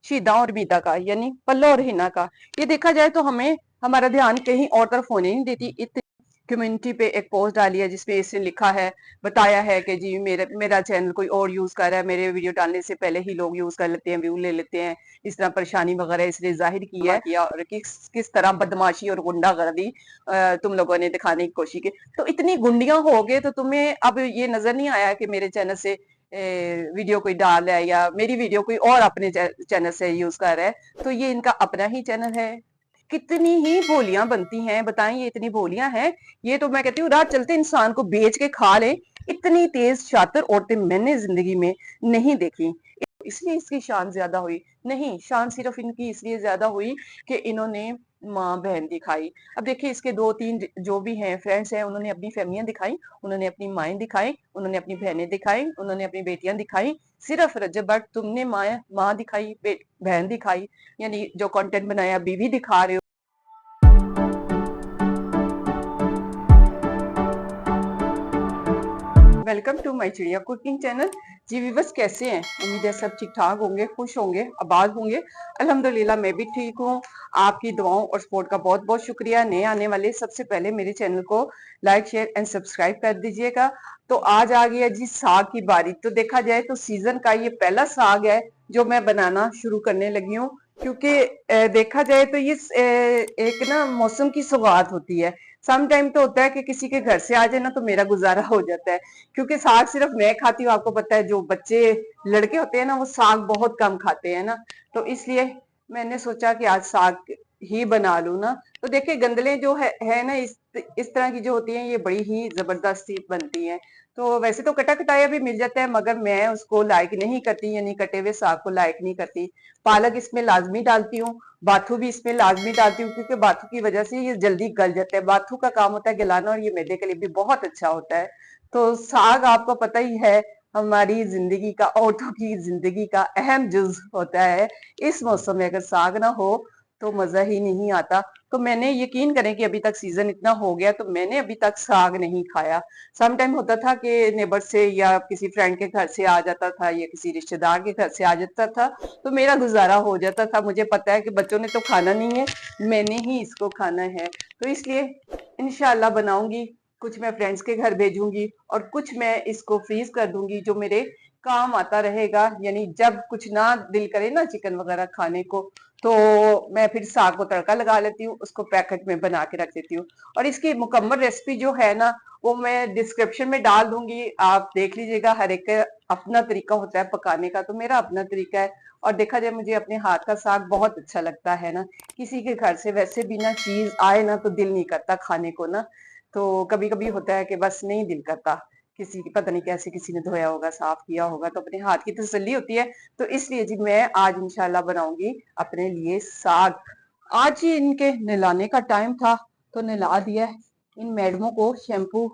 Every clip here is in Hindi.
शीदा और मीता का, यानी पल्लो और हिना का। ये देखा जाए तो हमें हमारा ध्यान कहीं और तरफ होने नहीं देती। इतनी कम्युनिटी पे एक पोस्ट डाली है जिसमें इसने लिखा है, बताया है कि जी मेरा चैनल कोई और यूज कर रहा है, मेरे वीडियो डालने से पहले ही लोग यूज कर लेते हैं, व्यू ले लेते हैं, इस तरह परेशानी वगैरह इसने जाहिर किया और किस तरह बदमाशी और गुंडागर्दी तुम लोगों ने दिखाने की कोशिश की। तो इतनी गुंडियां हो गए तो तुम्हें अब ये नजर नहीं आया कि मेरे चैनल से वीडियो कोई डाल है या मेरी वीडियो कोई और अपने चैनल से यूज कर रहा है, तो ये इनका अपना ही चैनल है। कितनी ही बोलियां बनती हैं, बताएं ये इतनी बोलियां हैं। ये तो मैं कहती हूँ रात चलते इंसान को बेच के खा ले। इतनी तेज शातिर औरतें मैंने जिंदगी में नहीं देखी। इसलिए इसकी शान ज्यादा हुई नहीं, शान सिर्फ इनकी इसलिए ज्यादा हुई कि इन्होंने माँ बहन दिखाई। अब देखिए इसके दो तीन जो भी हैं फ्रेंड्स हैं, उन्होंने अपनी फैमिलियां दिखाई, उन्होंने अपनी माएँ दिखाई, उन्होंने अपनी बहनें दिखाई, उन्होंने अपनी बेटियां दिखाई। सिर्फ रजब भट्ट तुमने माँ दिखाई, बहन दिखाई, यानी जो कंटेंट बनाया बीवी दिखा रहे हो। वेलकम टू माय चिड़िया कुकिंग चैनल। जी व्यूअर्स कैसे हैं? उम्मीद है सब ठीक ठाक होंगे, खुश होंगे, आबाद होंगे। अल्हम्दुलिल्लाह मैं भी ठीक हूँ। आपकी दुआओं और सपोर्ट का बहुत बहुत शुक्रिया। नए आने वाले सबसे पहले मेरे चैनल को लाइक शेयर एंड सब्सक्राइब कर दीजिएगा। तो आज आ गया जी साग की बारी। तो देखा जाए तो सीजन का ये पहला साग है जो मैं बनाना शुरू करने लगी हूँ, क्योंकि देखा जाए तो ये एक ना मौसम की सौगात होती है। सम टाइम तो होता है कि किसी के घर से आ जाए ना तो मेरा गुजारा हो जाता है, क्योंकि साग सिर्फ मैं खाती हूँ। आपको पता है जो बच्चे लड़के होते हैं ना वो साग बहुत कम खाते हैं ना, तो इसलिए मैंने सोचा कि आज साग ही बना लूं ना। तो देखिए गंदले जो है ना इस तरह की जो होती हैं ये बड़ी ही जबरदस्ती बनती हैं। तो वैसे तो कटा कटाया भी मिल जाता है, मगर मैं उसको लाइक नहीं करती, यानी कटे हुए साग को लाइक नहीं करती। पालक इसमें लाजमी डालती हूँ, बाथू भी इसमें लाजमी डालती हूँ, क्योंकि बाथू की वजह से ये जल्दी गल जाता है। बाथू का काम होता है गलाना और ये मैदे के लिए भी बहुत अच्छा होता है। तो साग आपको पता ही है हमारी जिंदगी का, औरतों की जिंदगी का अहम जुज होता है। इस मौसम में अगर साग ना हो तो मजा ही नहीं आता। तो मैंने यकीन करें कि अभी तक सीजन इतना हो गया तो मैंने अभी तक साग नहीं खाया। सम टाइम होता था कि नेबर से या किसी फ्रेंड के घर से आ जाता था या किसी रिश्तेदार के घर से आ जाता था, तो मेरा गुजारा हो जाता था। मुझे पता है कि बच्चों ने तो खाना नहीं है, मैंने ही इसको खाना है। तो इसलिए इंशाल्लाह बनाऊंगी, कुछ मैं फ्रेंड्स के घर भेजूंगी और कुछ मैं इसको फ्रीज कर दूंगी जो मेरे काम आता रहेगा। यानी जब कुछ ना दिल करे ना चिकन वगैरह खाने को, तो मैं फिर साग को तड़का लगा लेती हूँ, उसको पैकेट में बना के रख देती हूँ। और इसकी मुकम्मल रेसिपी जो है ना वो मैं डिस्क्रिप्शन में डाल दूंगी, आप देख लीजिएगा। हर एक का अपना तरीका होता है पकाने का, तो मेरा अपना तरीका है। और देखा जाए मुझे अपने हाथ का साग बहुत अच्छा लगता है ना। किसी के घर से वैसे भी ना चीज आए ना तो दिल नहीं करता खाने को ना। तो कभी कभी होता है कि बस नहीं दिल करता, किसी की पता नहीं कैसे किसी ने धोया होगा, साफ किया होगा, तो अपने हाथ की तसल्ली होती है। तो इसलिए जी मैं आज इंशाल्लाह बनाऊंगी अपने लिए साग। आज ही इनके नहलाने का टाइम था तो नहला दिया है इन मैडमों को शैम्पू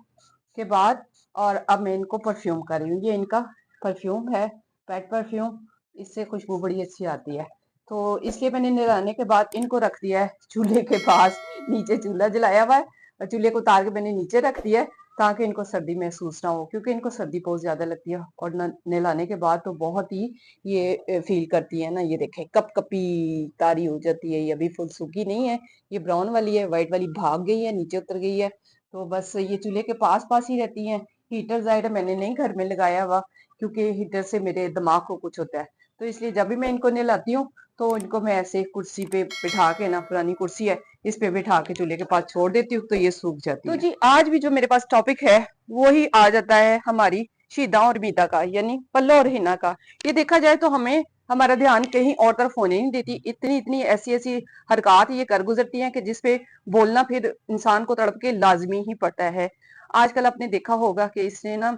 के बाद। और अब मैं इनको परफ्यूम कर रही हूँ। ये इनका परफ्यूम है, पेट परफ्यूम, इससे खुशबू बड़ी अच्छी आती है। तो इसलिए मैंने नहलाने के बाद इनको रख दिया है चूल्हे के पास। नीचे चूल्हा जलाया हुआ है और चूल्हे को उतार के मैंने नीचे रख दिया है ताकि इनको सर्दी महसूस ना हो, क्योंकि इनको सर्दी बहुत ज्यादा लगती है। और नहलाने के बाद तो बहुत ही ये फील करती है ना। ये देखें कप कपी तारी हो जाती है। ये अभी फुल सूखी नहीं है, ये ब्राउन वाली है, व्हाइट वाली भाग गई है, नीचे उतर गई है। तो बस ये चूल्हे के पास पास ही रहती हैं। हीटर जाहिर मैंने नहीं घर में लगाया हुआ, क्योंकि हीटर से मेरे दिमाग को कुछ होता है। तो इसलिए जब भी मैं इनको नहलाती हूँ तो इनको मैं ऐसे कुर्सी पे बिठा के ना, पुरानी कुर्सी है, इस पे बिठा के चूल्हे के पास छोड़ देती हूँ तो ये सूख जाती है। तो जी आज भी जो मेरे पास टॉपिक है वो ही आ जाता है हमारी शीदा और मीता का, यानी पल्लो और हिना का। ये देखा जाए तो हमें हमारा ध्यान कहीं और तरफ होने नहीं देती। इतनी इतनी ऐसी ऐसी हरकत ये कर गुजरती हैं कि जिसपे बोलना फिर इंसान को तड़प के लाजमी ही पड़ता है। आजकल आपने देखा होगा कि इसने ना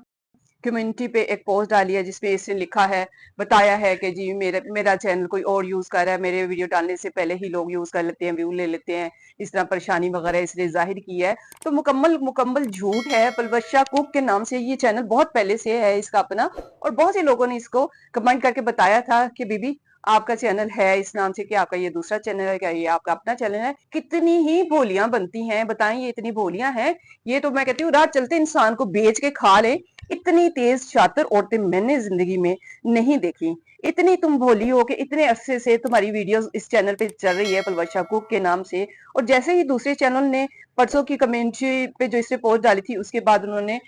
कम्युनिटी पे एक पोस्ट डाली है जिसमें इसने लिखा है, बताया है कि जी मेरा चैनल कोई और यूज कर रहा है, मेरे वीडियो डालने से पहले ही लोग यूज कर लेते हैं, व्यू ले लेते हैं, इस तरह परेशानी वगैरह इसने जाहिर की है। तो मुकम्मल मुकम्मल झूठ है। पलवशा कुक के नाम से ये चैनल बहुत पहले से है इसका अपना, और बहुत से लोगों ने इसको कमेंट करके बताया था कि बीबी आपका चैनल है इस नाम से, कि आपका ये दूसरा चैनल है, क्या ये आपका अपना चैनल है? कितनी ही बोलियां बनती हैं, बताएं ये इतनी बोलियां हैं। ये तो मैं कहती हूँ रात चलते इंसान को बेच के खा ले। इतनी तेज शातिर औरतें मैंने जिंदगी में नहीं देखी। इतनी तुम भोली हो कि इतने अरसे से तुम्हारी वीडियोस इस चैनल पे चल रही है पलवशा कुक के नाम से, और जैसे ही दूसरे चैनल ने परसों की कमेंट्री पे जो इसने पोस्ट डाली थी उसके बाद उन्होंने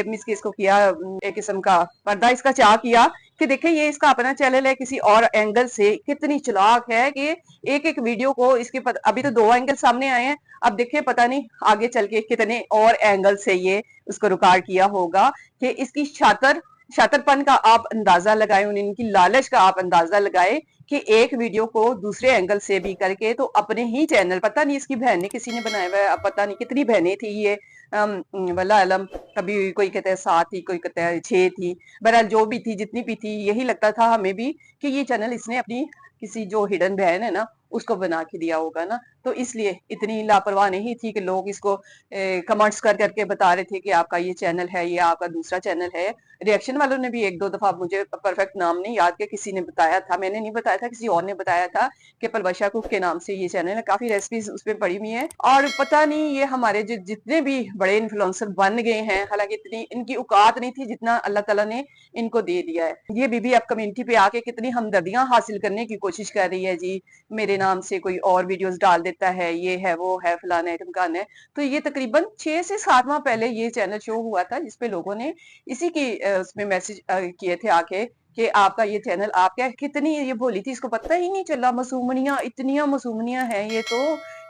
मिस केस को किया, एक किस्म का पर्दा इसका चाह किया कि देखिए ये इसका अपना चैनल है, किसी और एंगल से कितनी चालाक है कि एक एक वीडियो को इसके अभी तो 2 एंगल सामने आए हैं, अब देखिए पता नहीं आगे चल के कितने और एंगल से ये उसको रिकॉर्ड किया होगा कि इसकी शातरपन का आप अंदाजा लगाए, इनकी लालच का आप अंदाजा लगाए कि एक वीडियो को दूसरे एंगल से भी करके तो अपने ही चैनल, पता नहीं इसकी बहन ने किसी ने बनाया हुआ है, अब पता नहीं कितनी बहनें थी ये, वल्लाह आलम, कभी कोई कहता है 7 थी, कोई कहता है 6 थी, बहरहाल जो भी थी जितनी भी थी, यही लगता था हमें भी कि ये चैनल इसने अपनी किसी जो हिडन बहन है ना उसको बना के दिया होगा ना, तो इसलिए इतनी लापरवाह नहीं थी कि लोग इसको कमेंट्स कर करके बता रहे थे कि आपका ये चैनल है, ये आपका दूसरा चैनल है। रिएक्शन वालों ने भी 1-2 दफा, मुझे परफेक्ट नाम नहीं याद कि किसी ने बताया था, मैंने नहीं बताया था, किसी और ने बताया था कि पलवशा कुक के नाम से ये चैनल है, काफी रेसिपीज उसमें पड़ी हुई है, और पता नहीं ये हमारे जितने भी बड़े इन्फ्लुएंसर बन गए हैं, हालांकि इतनी इनकी औकात नहीं थी जितना अल्लाह ताला ने इनको दे दिया है। ये बीबी अब कम्युनिटी पे आके कितनी हमदर्दियां हासिल करने की कोशिश कर रही है, जी मेरे नाम से कोई और वीडियोस डाल देता है, ये है वो है फलाना है ढमकाना है। तो ये तकरीबन 6 से 7 माह पहले ये चैनल शो हुआ था जिसपे लोगों ने इसी की उसमें मैसेज किए थे आके कि आपका ये चैनल, आप क्या कितनी ये बोली थी, इसको पता ही नहीं चला, मासूमनियां इतनी मासूमनियां हैं ये तो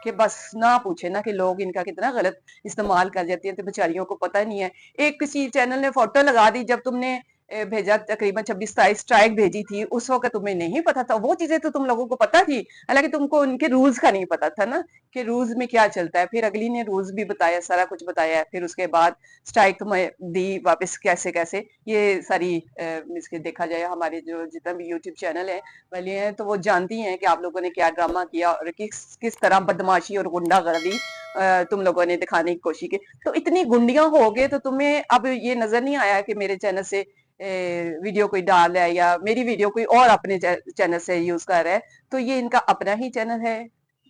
कि बस ना पूछे ना, कि लोग इनका कितना गलत इस्तेमाल कर जाती है, तो बेचारियों को पता नहीं है। एक किसी चैनल ने फोटो लगा दी जब तुमने भेजा, तकरीबन 26-27 स्ट्राइक भेजी थी, उस वक्त तुम्हें नहीं पता था, वो चीजें तो तुम लोगों को पता थी, हालांकि तुमको उनके रूल्स का नहीं पता था ना कि रूल्स में क्या चलता है। फिर अगली ने रूल्स भी बताया, सारा कुछ बताया, फिर उसके बाद स्ट्राइक तुम्हें दी वापस कैसे कैसे, ये सारी इसके देखा जाए हमारे जो जितना भी यूट्यूब चैनल है वाले हैं तो वो जानती हैं कि आप लोगों ने क्या ड्रामा किया और किस किस तरह बदमाशी और गुंडागर्दी तुम लोगों ने दिखाने की कोशिश की। तो इतनी गुंडियां हो गए तो तुम्हें अब ये नजर नहीं आया कि मेरे चैनल से वीडियो कोई डाल है या मेरी वीडियो कोई और अपने चैनल से यूज कर रहा है, तो ये इनका अपना ही चैनल है।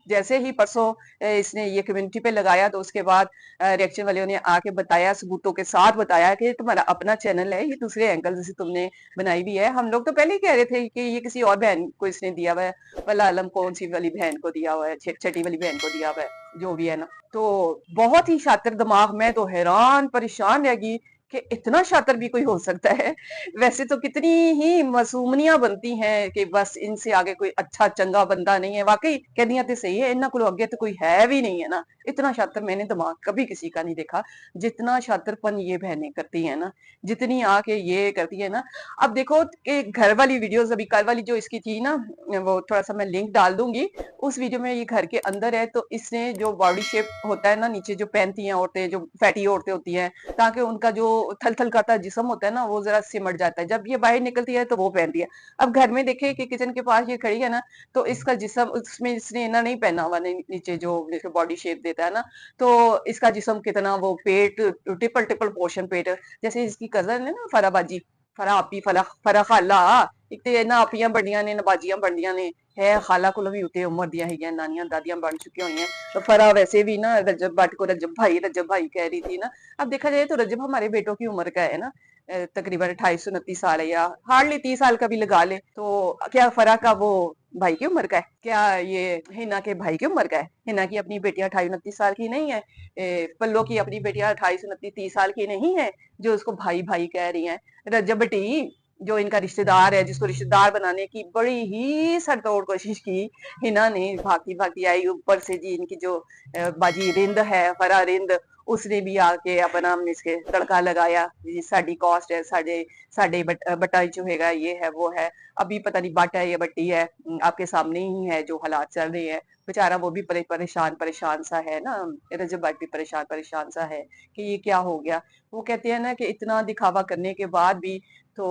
जैसे ही परसों इसने ये कम्युनिटी पे लगाया तो उसके बाद रिएक्शन वालों ने आके बताया, सबूतों के साथ बताया कि तुम्हारा अपना चैनल है, ये दूसरे एंगल से तुमने बनाई भी है। हम लोग तो पहले ही कह रहे थे कि ये किसी और बहन को इसने दिया हुआ है, वल्लाह आलम कौन सी वाली बहन को दिया हुआ है, छठी वाली बहन को दिया हुआ है, जो भी है ना। तो बहुत ही शातिर दिमाग, मैं तो हैरान परेशान रह गई कि इतना शातिर भी कोई हो सकता है। वैसे तो कितनी ही मासूमनियां बनती हैं कि बस इनसे आगे कोई अच्छा चंगा बंदा नहीं है, वाकई कहदियां तो सही है, इन्ना को अगे तो कोई है भी नहीं है ना। इतना शातिर मैंने दिमाग कभी किसी का नहीं देखा जितना शातिरपन ये बहनें करती है ना, जितनी आके ये करती है ना। अब देखो कि घर वाली वीडियोस, अभी कल वाली जो इसकी थी ना, वो थोड़ा सा मैं लिंक डाल दूंगी, उस वीडियो में ये घर के अंदर है, तो इसने जो बॉडी शेप होता है ना नीचे जो पहनती हैं औरतें, जो फैटी औरतें होती हैं, ताकि उनका जो थल थल का जिस्म होता है ना वो जरा सिमट जाता है, जब ये बाहर निकलती है तो वो पहनती है। अब घर में देखे कि किचन के पास ये खड़ी है ना, तो इसका जिस्म, उसमें इसने इतना नहीं पहना हुआ, नीचे जो बॉडी शेप देता है ना, तो इसका जिस्म कितना, वो पेट टिपल टिपल पोर्शन पेट, जैसे इसकी कजन है ना फराबाजी, फरा आपी फरा फरा खाला, एक तो ना आपियां बड़ियां ने ना बाजियां बड़ियां ने, है खाला को भी उते उम्र दिया है, नानियां दादियां बन चुकी हुई हैं। तो फरा वैसे भी ना रजब भट्ट को रजब भाई कह रही थी ना। अब देखा जाए तो रजब हमारे बेटों की उम्र का है ना, तकरीबन 28-29 साल है, या हार्डली 30 साल का भी लगा ले, तो क्या फरा का वो भाई की उम्र का है क्या, ये हिना के भाई की उम्र का है। हिना की अपनी बेटियां 28-29 साल की नहीं है, पल्लो की अपनी बेटियां 28-29-30 साल की नहीं है जो उसको भाई भाई कह रही हैं। रजब बेटी जो इनका रिश्तेदार है, जिसको रिश्तेदार बनाने की बड़ी ही सरतोड़ कोशिश की हिना ने, भागती भागती आई ऊपर से, जी इनकी जो बाजी रिंद है, फरा रिंद, उसने भी आके अपना इसके तड़का लगाया, जी साड़ी कॉस्ट है, साढ़े बटा जो है ये है वो है। अभी पता नहीं बट है या बट्टी है, आपके सामने ही है जो हालात चल रहे हैं। बेचारा वो भी परेशान परेशान सा है ना, रजब भट्ट भी परेशान परेशान सा है कि ये क्या हो गया। वो कहते हैं ना कि इतना दिखावा करने के बाद भी तो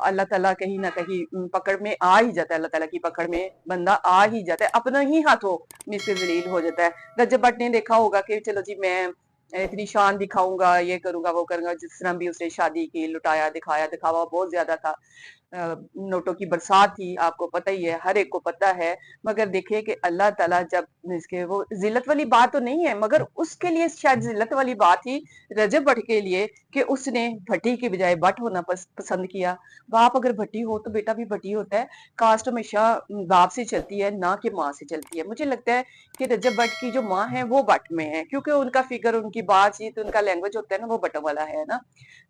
अल्लाह ताला कहीं ना कहीं पकड़ में आ ही जाता है, अल्लाह ताला की पकड़ में बंदा आ ही जाता है, अपना ही हाथों में से जलील हो जाता है। रजब भट्ट ने देखा होगा कि चलो जी मैं इतनी शान दिखाऊंगा, ये करूंगा वो करूंगा, जिस तरह भी उसने शादी की, लुटाया दिखाया, दिखावा बहुत ज्यादा था। नोटों की बरसात थी, आपको पता ही है, हर एक को पता है। मगर देखिए कि अल्लाह ताला जब इसके वो जिल्लत वाली बात तो नहीं है, मगर उसके लिए शायद जिल्लत वाली बात थी रजब भट्ट के लिए कि उसने भट्टी की बजाय भट्ट होना पसंद किया। बाप अगर भट्टी हो तो बेटा भी भट्टी होता है। कास्ट हमेशा बाप से चलती है, ना कि माँ से चलती है। मुझे लगता है कि रजब भट्ट की जो माँ है वो भट्ट में है, क्योंकि उनका फिगर, उनकी बातचीत, उनका लैंग्वेज होता है ना, वो भट्टों वाला है ना।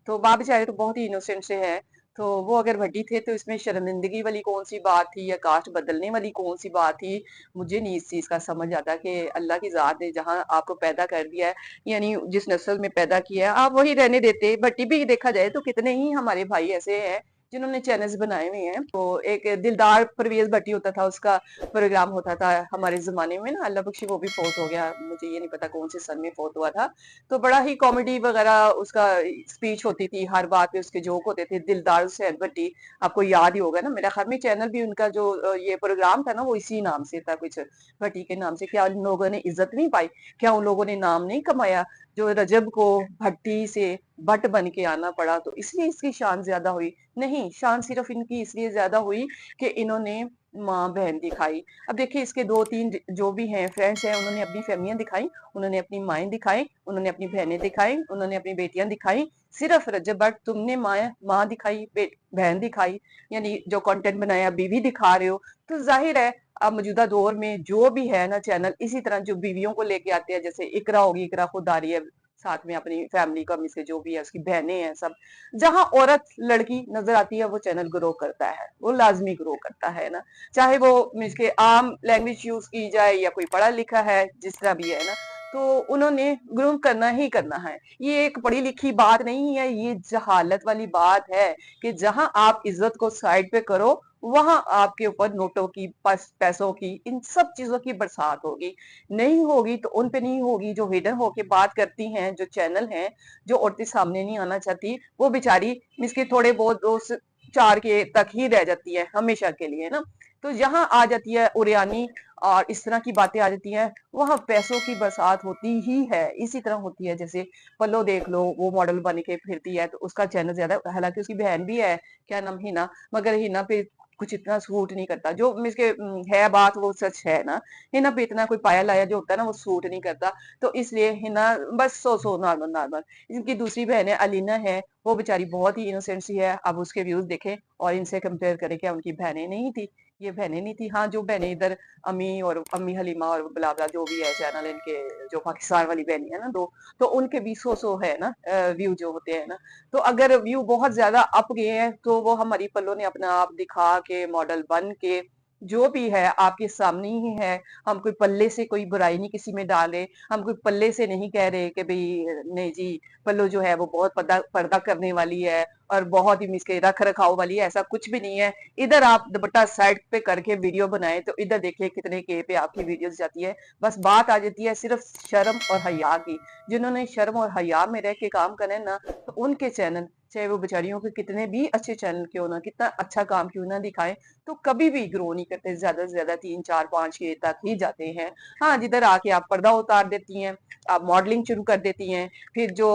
तो बाप बेचारे तो बहुत ही इनोसेंट से है। तो वो अगर भट्टी थे तो इसमें शर्मिंदगी वाली कौन सी बात थी या कास्ट बदलने वाली कौन सी बात थी। मुझे नहीं इस चीज का समझ आता कि अल्लाह की जात ने जहां आपको पैदा कर दिया है, यानी जिस नस्ल में पैदा किया है, आप वही रहने देते। भट्टी भी देखा जाए तो कितने ही हमारे भाई ऐसे हैं जिन्होंने चैनल्स बनाए हुए हैं। तो एक दिलदार परवेज भट्टी होता था, उसका प्रोग्राम होता था हमारे जमाने में ना, अल्लाह बख्शी वो भी फोत हो गया, मुझे ये नहीं पता कौन से सन में फोत हुआ था। तो बड़ा ही कॉमेडी वगैरह उसका स्पीच होती थी, हर बात पे उसके जोक होते थे। दिलदार हुसैन भट्टी, आपको याद ही होगा ना, मेरा ख्याल में चैनल भी उनका जो ये प्रोग्राम था ना वो इसी नाम से था, कुछ भट्टी के नाम से। क्या उन लोगों ने इज्जत नहीं पाई? क्या उन लोगों ने नाम नहीं कमाया? जो रजब को भट्टी से भट्ट बन के आना पड़ा तो इसलिए इसकी शान ज्यादा हुई? नहीं, शान सिर्फ इनकी इसलिए ज्यादा हुई कि इन्होंने माँ बहन दिखाई। अब देखिए इसके दो तीन जो भी हैं फ्रेंड्स हैं, उन्होंने अपनी फैमिलियां दिखाई, उन्होंने अपनी माएं दिखाई, उन्होंने अपनी बहनें दिखाई, उन्होंने अपनी बेटियां दिखाई। सिर्फ रजब भट्ट तुमने माँ दिखाई, बहन दिखाई, यानी जो कंटेंट बनाया बीवी दिखा रहे हो। तो जाहिर है अब मौजूदा दौर में जो भी है ना चैनल, इसी तरह जो बीवियों को लेके आते हैं, जैसे इकरा होगी, इकरा खुद आ रही है साथ में अपनी फैमिली का, मिसे जो भी है उसकी बहनें हैं सब। जहां औरत लड़की नजर आती है वो चैनल ग्रो करता है, वो लाजमी ग्रो करता है ना। चाहे वो मीन्स के आम लैंग्वेज यूज की जाए या कोई पढ़ा लिखा है, जिस तरह भी है ना, तो उन्होंने ग्रूम करना ही करना है। ये एक पढ़ी लिखी बात नहीं है, ये जहालत वाली बात है कि जहां आप इज्जत को साइड पे करो, वहां आपके ऊपर नोटों की, पैसों की, इन सब चीजों की बरसात होगी। नहीं होगी तो उन पे नहीं होगी जो हिडन होके बात करती हैं, जो चैनल हैं, जो औरतें सामने नहीं आना चाहती, वो बेचारी इसके थोड़े बहुत दोस्त चार के तक ही रह जाती है हमेशा के लिए ना। तो यहाँ आ जाती है उरियानी और इस तरह की बातें आ जाती हैं, वहां पैसों की बरसात होती ही है। इसी तरह होती है, जैसे पल्लो देख लो, वो मॉडल बन के फिरती है तो उसका चैनल ज्यादा, हालांकि उसकी बहन भी है, क्या नाम, हिना, मगर हिना पे कुछ इतना सूट नहीं करता। जो मीन्स के है बात वो सच है ना, हिना पे इतना कोई पाया लाया जो होता है ना वो सूट नहीं करता। तो इसलिए हिना बस सो नॉर्मल नॉर्मल। इनकी दूसरी बहन है अलीना है, वो बेचारी बहुत ही इनोसेंट सी है। अब उसके व्यूज देखें और इनसे कंपेयर करें, क्या उनकी बहनें नहीं थी? ये बहनें नहीं थी। हाँ, जो बहनें इधर अम्मी और अम्मी हलीमा और बुलाबला जो भी है चैनल इनके, जो पाकिस्तान वाली बहनी है ना दो, तो उनके भी सो है ना व्यू जो होते हैं ना। तो अगर व्यू बहुत ज्यादा अप गए हैं तो वो हमारी पल्लो ने अपना आप दिखा के, मॉडल बन के, जो भी है आपके सामने ही है। हम कोई पल्ले से कोई बुराई नहीं किसी में डाले, हम कोई पल्ले से नहीं कह रहे कि भाई नहीं जी, पल्लो जो है वो बहुत पर्दा पर्दा करने वाली है और बहुत ही मिसके रख रखाव वाली है, ऐसा कुछ भी नहीं है। इधर आप दुपट्टा साइड पे करके वीडियो बनाए तो इधर देखिए कितने के पे आपकी वीडियोस जाती है। बस बात आ जाती है सिर्फ शर्म और हया की। जिन्होंने शर्म और हया में रह के काम करे ना, तो उनके चैनल, चाहे वो बेचारियों के कितने भी अच्छे चैनल क्यों ना, कितना अच्छा काम क्यों ना दिखाएं, तो कभी भी ग्रो नहीं करते। ज्यादा से ज्यादा 3 4 5 6 तक ही जाते हैं। हाँ, जिधर आके आप पर्दा उतार देती हैं, आप मॉडलिंग शुरू कर देती हैं, फिर जो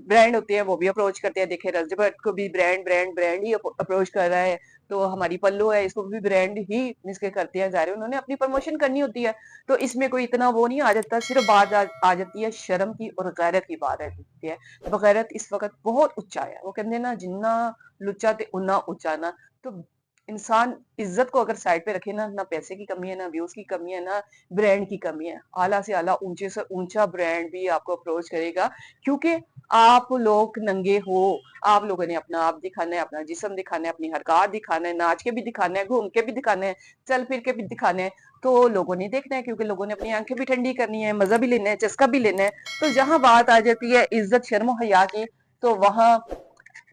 ब्रांड होते हैं वो भी अप्रोच करते हैं। देखे रजब भट्ट को भी ब्रांड ब्रांड ब्रांड ही अप्रोच कर रहा है, तो हमारी पल्लू है इसको भी ब्रांड ही इसके करते हैं। जाहिर है उन्होंने अपनी प्रमोशन करनी होती है, तो इसमें कोई इतना वो नहीं आ जाता। सिर्फ बात आ जाती है शर्म की और गैरत की बात आ जाती है। बगैरत इस वक्त बहुत ऊंचा है, वो कहते हैं ना जिन्ना लुच्चा ते उन्ना ऊंचा ना। तो इंसान इज्जत को अगर साइड पे रखे ना, ना पैसे की कमी है, ना व्यूज की कमी है, ना ब्रांड की कमी है। आला से आला, ऊंचे से ऊंचा ब्रांड भी आपको अप्रोच करेगा, क्योंकि आप लोग नंगे हो। आप लोगों ने अपना आप दिखाना है, अपना जिस्म दिखाना है, अपनी हरकत दिखाना है, नाच के भी दिखाना है, घूम के भी दिखाना है, चल फिर के भी दिखाना है। तो लोगों ने देखना है, क्योंकि लोगों ने अपनी आंखें भी ठंडी करनी है, मजा भी लेना है, चस्का भी लेना है। तो जहां बात आ जाती है इज्जत शर्म हया की, तो वहां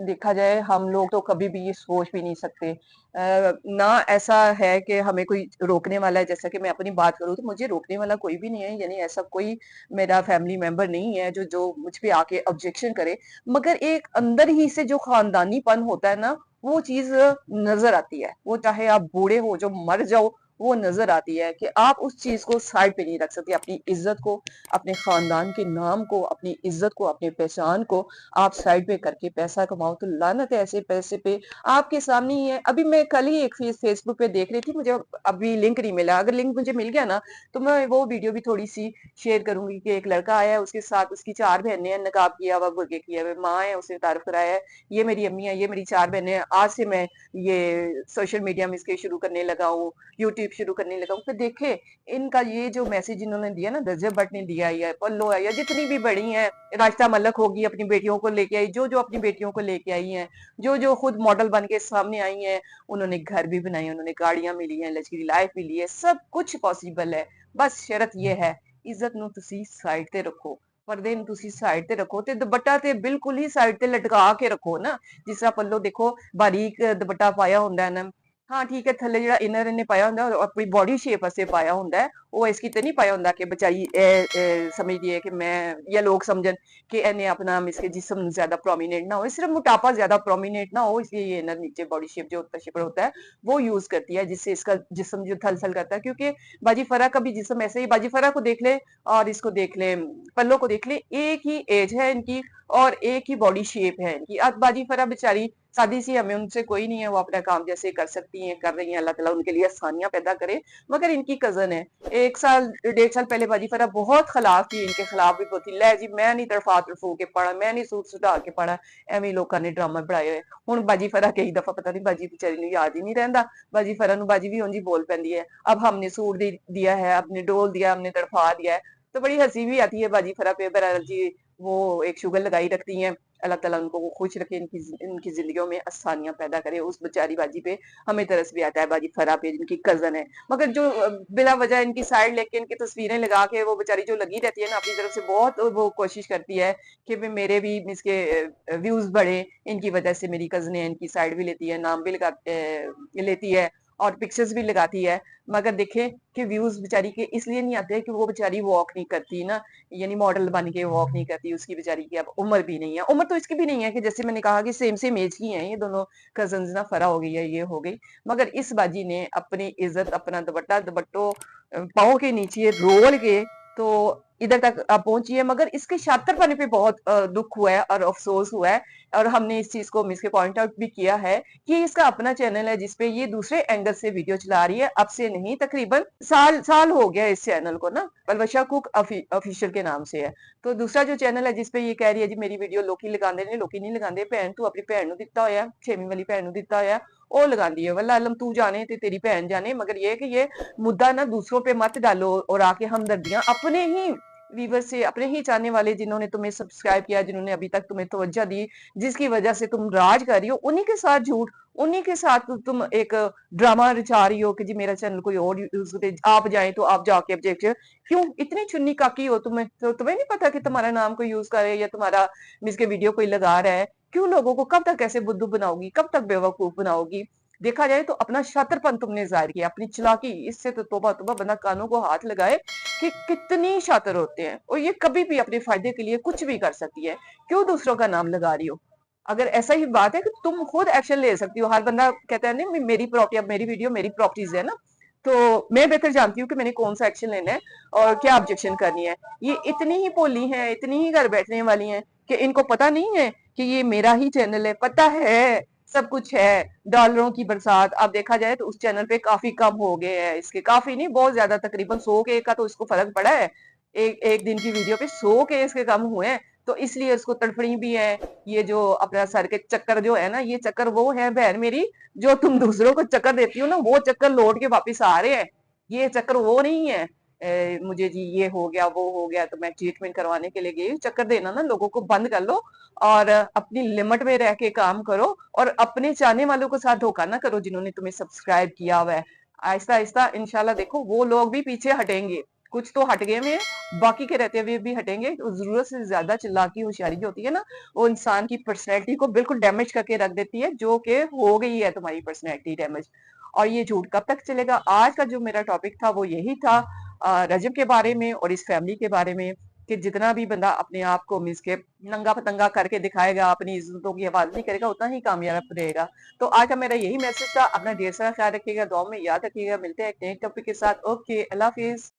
देखा जाए हम लोग तो कभी भी ये सोच भी नहीं सकते। ना ऐसा है कि हमें कोई रोकने वाला है। जैसा कि मैं अपनी बात करूँ तो मुझे रोकने वाला कोई भी नहीं है, यानी ऐसा कोई मेरा फैमिली मेंबर नहीं है जो जो मुझ पे आके ऑब्जेक्शन करे। मगर एक अंदर ही से जो खानदानीपन होता है ना, वो चीज नजर आती है। वो चाहे आप बूढ़े हो जो मर जाओ, वो नजर आती है कि आप उस चीज को साइड पे नहीं रख सकते। अपनी इज्जत को, अपने खानदान के नाम को, अपनी इज्जत को, अपनी पहचान को आप साइड पे करके पैसा कमाओ तो लानत है ऐसे पैसे पे। आपके सामने ही है। अभी मैं कल ही एक फेसबुक पे देख रही थी, मुझे अभी लिंक नहीं मिला। अगर लिंक मुझे मिल गया ना तो मैं वो वीडियो भी थोड़ी सी शेयर करूंगी कि एक लड़का आया है, उसके साथ उसकी 4 बहनें हैं, नकाब किया हुआ, बुर्के किया हुआ, माँ है, उसने तारुफ कराया है, ये मेरी अम्मी है, ये मेरी 4 बहनें हैं, आज से मैं ये सोशल मीडिया में इसके शुरू करने लगा हूँ, यूट्यूब शुरू करने लगा हूँ। फिर देखे इनका ये जो मैसेज इन्होंने दिया ना, रजब भट्ट ने दिया या पल्लो है या जितनी भी बड़ी हैं, राशिदा मलिक होगी अपनी बेटियों को लेके आई, जो जो अपनी बेटियों को लेके आई हैं, जो जो खुद मॉडल बन के सामने आई हैं, उन्होंने घर भी बनाए, उन्होंने गाड़ियां मिली हैं, लग्जरी लाइफ मिली है, सब कुछ पॉसिबल है। बस शर्त ये है, इज्जत ਨੂੰ ਤੁਸੀਂ ਸਾਈਡ ਤੇ ਰੱਖੋ, ਪਰਦੇ ਨੂੰ ਤੁਸੀਂ ਸਾਈਡ ਤੇ ਰੱਖੋ ਤੇ ਦੁਪੱਟਾ ਤੇ ਬਿਲਕੁਲ ਹੀ ਸਾਈਡ ਤੇ ਲਟਕਾ ਕੇ ਰੱਖੋ ਨਾ। ਜਿਸ ਤਰ੍ਹਾਂ ਪੱਲੋ ਦੇਖੋ ਬਾਰੀਕ ਦੁਪੱਟਾ ਪਾਇਆ ਹੁੰਦਾ ਹੈ ਨਾ, ਹਾਂ ਠੀਕ ਹੈ, ਥੱਲੇ ਜਿਹੜਾ ਇਨਰ ਇਹਨੇ ਪਾਇਆ ਹੁੰਦਾ ਉਹ ਆਪਣੀ ਬੋਡੀ ਸ਼ੇਪ ਵਾਸਤੇ ਪਾਇਆ ਹੁੰਦਾ ਹੈ, ਉਹ ਇਸ ਕੀਤੇ ਨਹੀਂ ਪਾਇਆ ਹੁੰਦਾ ਕਿ ਬਚਾਈ ਇਹ ਸਮਝਦੀ ਹੈ ਕਿ ਮੈਂ ਜਾਂ ਲੋਕ ਸਮਝਣ कि एने अपना इसके जिस्म ज्यादा प्रोमिनेंट ना हो, सिर्फ मोटापा ज्यादा प्रोमिनेंट ना हो, इसलिए ये इनर नीचे बॉडी शेप जो शिपर होता है वो यूज करती है, जिससे इसका जिस्म जो थल थल करता है। क्योंकि बाजी फरा का भी जिस्म ऐसे ही, बाजी फरा को देख ले और इसको देख ले, पल्लो को देख ले, एक ही एज है इनकी और एक ही बॉडी शेप है इनकी। अब बाजी फरा बेचारी सादी सी, हमें उनसे कोई नहीं है, वो अपना काम जैसे कर सकती हैं, कर रही हैं, अल्लाह ताला उनके लिए आसानियां पैदा करे। मगर इनकी कजन है, 1 साल 1.5 साल पहले बाजी फरा बहुत खिलाफ थी, इनके खिलाफ भी बोलती लै जी मैं नहीं तड़फा तड़फू के पढ़ा, मैं नहीं सूट सुटा के पढ़ा, एवं लोगों ने ड्रामा बनाए हुए। हुण बाजी फरा कई दफा पता नहीं बाजी बेचारी ने याद ही नहीं रहता, बाजी फरा नु बाजी भी उंजी बोल पैंदी है, अब हमने सूट दिया है, अपने डोल दिया, हमने तड़फा दिया है। तो बड़ी हंसी भी आती है बाजी फरा पे। बहरहाल जी वो एक शुगर लगाई रखती हैं, अल्लाह ताला उनको खुश रखे, इनकी जिंदगियों में आसानियां पैदा करे। उस बेचारी बाजी पे हमें तरस भी आता है, बाजी फरा पे जिनकी कजन है। मगर जो बिला वजह इनकी साइड लेके इनकी तस्वीरें लगा के वो बेचारी जो लगी रहती है ना, अपनी तरफ से बहुत वो कोशिश करती है कि मेरे भी इसके व्यूज बढ़े, इनकी वजह से मेरी कजनें इनकी साइड भी लेती है, नाम भी लेती है और पिक्चर्स भी लगाती है। मगर देखें कि व्यूज बेचारी के इसलिए नहीं आते कि वो बेचारी वॉक नहीं करती ना, यानी मॉडल बन के वॉक नहीं करती, उसकी बेचारी की अब उम्र भी नहीं है। उम्र तो इसकी भी नहीं है कि जैसे मैंने कहा कि सेम सेम एज की हैं ये दोनों कजन्स ना, फरा हो गई है, ये हो गई। मगर इस बाजी ने अपनी इज्जत, अपना दुपट्टो पाओ के नीचे रोल के तो इधर तक पहुंची है। मगर इसके शातिरपने पे बहुत दुख हुआ है और अफसोस हुआ है। और हमने इस चीज को मिस के पॉइंट आउट भी किया है कि इसका अपना चैनल है जिसपे ये दूसरे एंगल से वीडियो चला रही है। अब से नहीं, तकरीबन साल साल हो गया इस चैनल को ना, पलवशा कुक ऑफिशियल के नाम से है। तो दूसरा जो चैनल है जिसपे ये कह रही है जी मेरी वीडियो लोकी लगांदे ने, लोकी नहीं लगांदे, भैन तू अपनी भैन नु दिता होया, 6वीं वाली भैन नु दिता होया, ਉਹ लगांदी है, वल्ला आलम तू जाने ते तेरी बहन जाने। मगर ये कि ये मुद्दा ना दूसरों पे मत डालो और आके हमदर्दियां अपने ही व्यूवर से, अपने ही चाहने वाले जिन्होंने तुम्हें सब्सक्राइब किया, जिन्होंने अभी तक तुम्हें तवज्जो दी, जिसकी वजह से तुम राज कर रही हो, उन्हीं के साथ झूठ, उन्हीं के साथ तुम एक ड्रामा रचा रही हो कि जी मेरा चैनल कोई और यूज करे, आप जाए तो आप जाके ऑब्जेक्ट क्यों इतनी चुन्नी काकी हो तुम्हें? तो तुम्हें नहीं पता कि तुम्हारा नाम कोई यूज करे या तुम्हारा मिस के वीडियो कोई लगा रहा है? क्यों लोगों को कब तक ऐसे बुद्धू बनाओगी, कब तक बेवकूफ बनाओगी? देखा जाए तो अपना शातिरपन तुमने जाहिर किया, अपनी चालाकी, इससे तो तौबा तौबा, बंदा कानों को हाथ लगाए कि कितनी शातिर होते हैं और ये कभी भी अपने फायदे के लिए कुछ भी कर सकती है। क्यों दूसरों का नाम लगा रही हो? अगर ऐसा ही बात है कि तुम खुद एक्शन ले सकती हो। हर बंदा कहता है नहीं मेरी प्रॉपर्टी, अब मेरी वीडियो मेरी प्रॉपर्टीज है ना, तो मैं बेहतर जानती हूँ कि मैंने कौन सा एक्शन लेना है और क्या ऑब्जेक्शन करनी है। ये इतनी ही भोली हैं, इतनी ही घर बैठने वाली हैं कि इनको पता नहीं है कि ये मेरा ही चैनल है। पता है, सब कुछ है, डॉलरों की बरसात। अब देखा जाए तो उस चैनल पे काफी कम हो गए हैं इसके, काफी नहीं बहुत ज्यादा, तकरीबन 100 के का तो इसको फर्क पड़ा है। एक एक दिन की वीडियो पे 100 के इसके कम हुए हैं, तो इसलिए इसको तड़फड़ी भी है। ये जो अपना सर के चक्कर जो है ना, ये चक्कर वो है बहन मेरी, जो तुम दूसरों को चक्कर देती हो ना, वो चक्कर लौट के वापिस आ रहे हैं। ये चक्कर वो नहीं है मुझे जी ये हो गया वो हो गया तो मैं ट्रीटमेंट करवाने के लिए गई। चक्कर देना ना लोगों को बंद कर लो और अपनी लिमिट में रह के काम करो और अपने चाहने वालों के साथ धोखा ना करो जिन्होंने तुम्हें सब्सक्राइब किया हुआ है। आहिस्ता आहिस्ता इंशाल्लाह देखो वो लोग भी पीछे हटेंगे, कुछ तो हट गए हैं, बाकी के रहते हुए भी हटेंगे। जरूरत से ज्यादा चिल्लाकी होशियारी जो होती है ना, वो इंसान की पर्सनैलिटी को बिल्कुल डैमेज करके रख देती है, जो कि हो गई है तुम्हारी पर्सनैलिटी डैमेज। और ये झूठ कब तक चलेगा? आज का जो मेरा टॉपिक था वो यही था, रजब के बारे में और इस फैमिली के बारे में कि जितना भी बंदा अपने आप को मीन्स के नंगा पतंगा करके दिखाएगा, अपनी इज्जतों की हिफाजत नहीं करेगा, उतना ही कामयाब रहेगा। तो आज का मेरा यही मैसेज था। अपना ढेर सारा ख्याल रखिएगा, दुआओं में याद रखिएगा। मिलते हैं एक नए टॉपिक के साथ। ओके, अल्लाह हाफिज।